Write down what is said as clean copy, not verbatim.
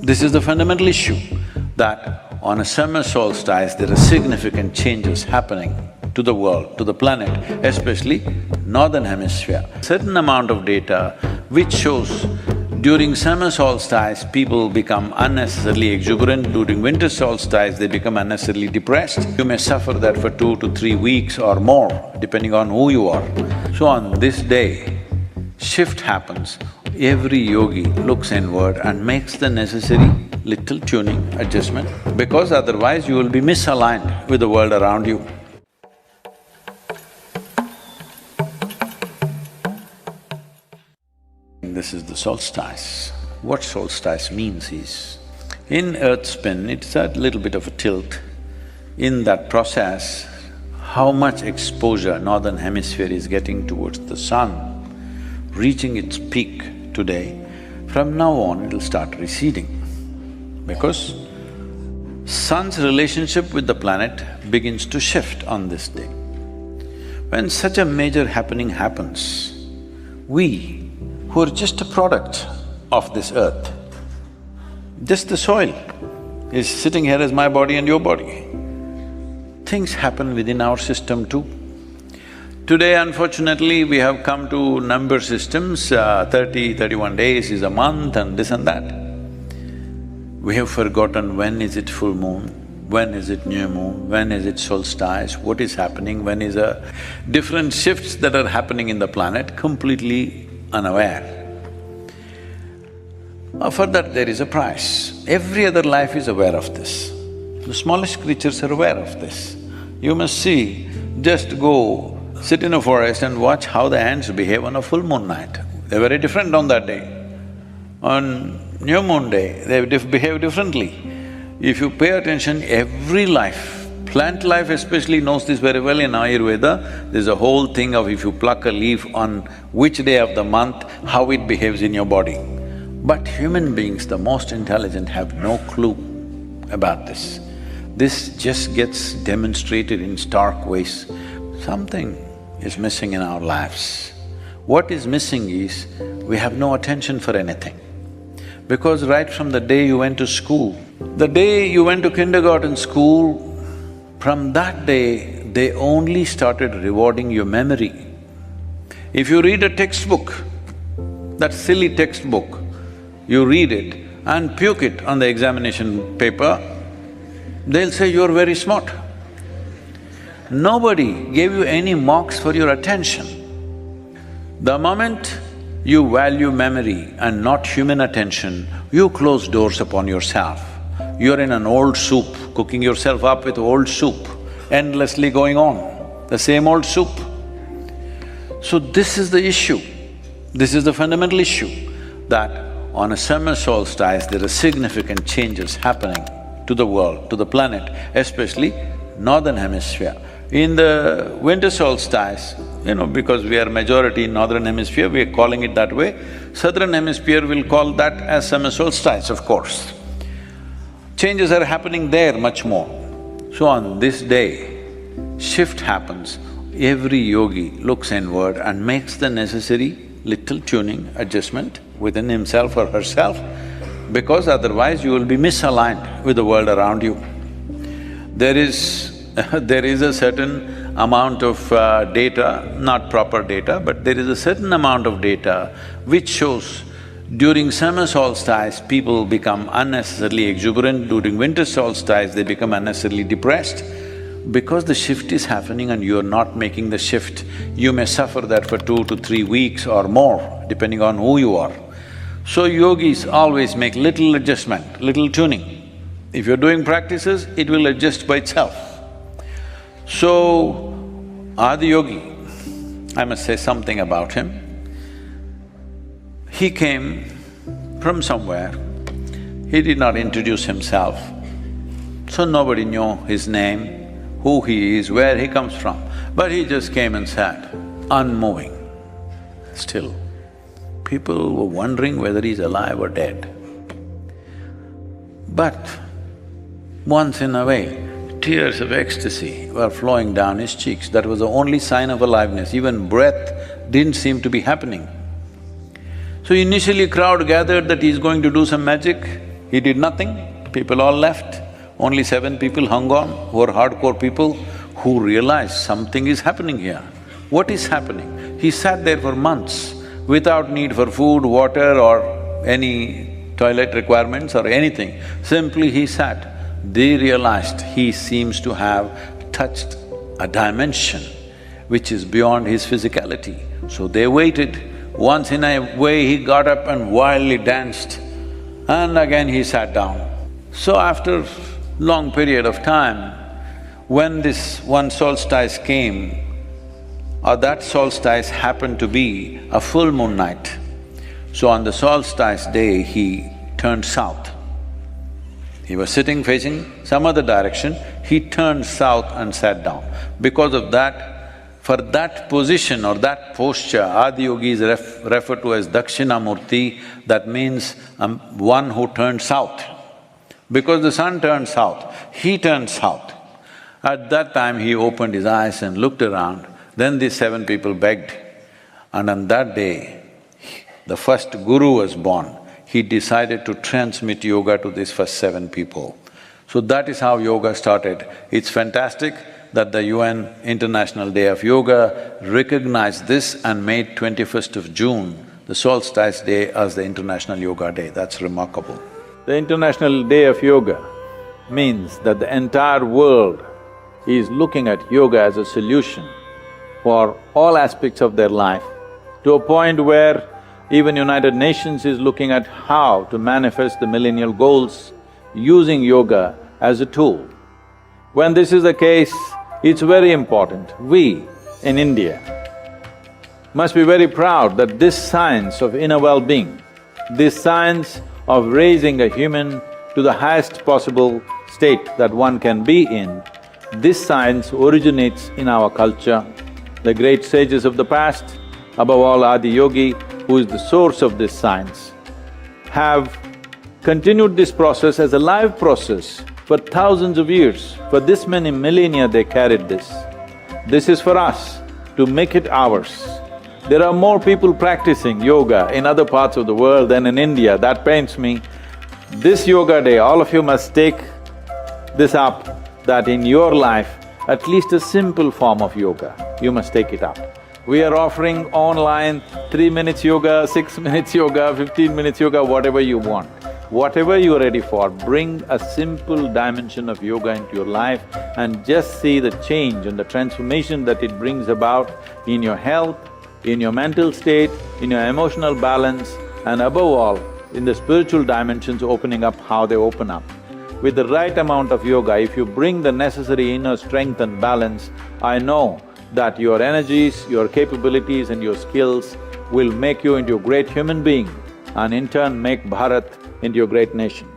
This is the fundamental issue, that on a summer solstice, there are significant changes happening to the world, to the planet, especially northern hemisphere. Certain amount of data which shows during summer solstice, people become unnecessarily exuberant, during winter solstice, they become unnecessarily depressed. You may suffer that for 2 to 3 weeks or more, depending on who you are. So on this day, shift happens. Every yogi looks inward and makes the necessary little tuning, adjustment, because otherwise you will be misaligned with the world around you. This is the solstice. What solstice means is, in earth spin, it's a little bit of a tilt. In that process, how much exposure northern hemisphere is getting towards the sun, reaching its peak today, from now on it'll start receding. Because sun's relationship with the planet begins to shift on this day. When such a major happening happens, we who are just a product of this earth, just the soil is sitting here as my body and your body. Things happen within our system too. Today, unfortunately, we have come to number systems, 31 days is a month and this and that. We have forgotten when is it full moon, when is it new moon, when is it solstice, what is happening, when is a… different shifts that are happening in the planet, completely unaware. For that there is a price. Every other life is aware of this. The smallest creatures are aware of this. You must see, just go sit in a forest and watch how the ants behave on a full moon night. They're very different on that day. On new moon day, they behave differently. If you pay attention, every life, plant life especially knows this very well. In Ayurveda, there's a whole thing of if you pluck a leaf on which day of the month, how it behaves in your body. But human beings, the most intelligent, have no clue about this. This just gets demonstrated in stark ways. Something is missing in our lives. What is missing is, we have no attention for anything. Because right from the day you went to school, the day you went to kindergarten school, from that day, they only started rewarding your memory. If you read a textbook, that silly textbook, you read it and puke it on the examination paper, they'll say you're very smart. Nobody gave you any marks for your attention. The moment you value memory and not human attention, you close doors upon yourself. You're in an old soup, cooking yourself up with old soup, endlessly going on, the same old soup. So this is the issue, this is the fundamental issue, that on a summer solstice, there are significant changes happening to the world, to the planet, especially northern hemisphere. In the winter solstice, because we are majority in northern hemisphere, we are calling it that way. Southern hemisphere will call that as summer solstice, of course. Changes are happening there much more. So on this day, shift happens. Every yogi looks inward and makes the necessary little tuning, adjustment within himself or herself, because otherwise you will be misaligned with the world around you. There is a certain amount of data, not proper data, but there is a certain amount of data which shows during summer solstice, people become unnecessarily exuberant, during winter solstice, they become unnecessarily depressed. Because the shift is happening and you're not making the shift, you may suffer that for 2 to 3 weeks or more, depending on who you are. So yogis always make little adjustment, little tuning. If you're doing practices, it will adjust by itself. So, Adi Yogi, I must say something about him. He came from somewhere, he did not introduce himself, so nobody knew his name, who he is, where he comes from. But he just came and sat, unmoving, still. People were wondering whether he's alive or dead. But once in a way, tears of ecstasy were flowing down his cheeks. That was the only sign of aliveness. Even breath didn't seem to be happening. So initially crowd gathered that he's going to do some magic. He did nothing, people all left. Only 7 people hung on, who were hardcore people, who realized something is happening here. What is happening? He sat there for months without need for food, water or any toilet requirements or anything. Simply he sat. They realized he seems to have touched a dimension which is beyond his physicality. So they waited. Once in a way he got up and wildly danced, and again he sat down. So after long period of time, when this one solstice came, or that solstice happened to be a full moon night, so on the solstice day he turned south. He was sitting facing some other direction, he turned south and sat down. Because of that, for that position or that posture, Adiyogi is referred to as Dakshinamurti, that means one who turned south. Because the sun turned south, he turned south. At that time he opened his eyes and looked around, then these 7 people begged. And on that day, the first guru was born. He decided to transmit yoga to these first 7 people. So that is how yoga started. It's fantastic that the UN International Day of Yoga recognized this and made 21st of June, the solstice day, as the International Yoga Day. That's remarkable. The International Day of Yoga means that the entire world is looking at yoga as a solution for all aspects of their life, to a point where even United Nations is looking at how to manifest the millennial goals using yoga as a tool. When this is the case, it's very important. We in India must be very proud that this science of inner well-being, this science of raising a human to the highest possible state that one can be in, this science originates in our culture. The great sages of the past, above all Adiyogi, who is the source of this science, have continued this process as a live process for thousands of years. For this many millennia they carried this. This is for us to make it ours. There are more people practicing yoga in other parts of the world than in India, that pains me. This yoga day, all of you must take this up, that in your life, at least a simple form of yoga, you must take it up. We are offering online 3 minutes yoga, 6 minutes yoga, 15 minutes yoga, whatever you want. Whatever you're ready for, bring a simple dimension of yoga into your life and just see the change and the transformation that it brings about in your health, in your mental state, in your emotional balance, and above all, in the spiritual dimensions opening up how they open up. With the right amount of yoga, if you bring the necessary inner strength and balance, I know that your energies, your capabilities and your skills will make you into a great human being and in turn make Bharat into a great nation.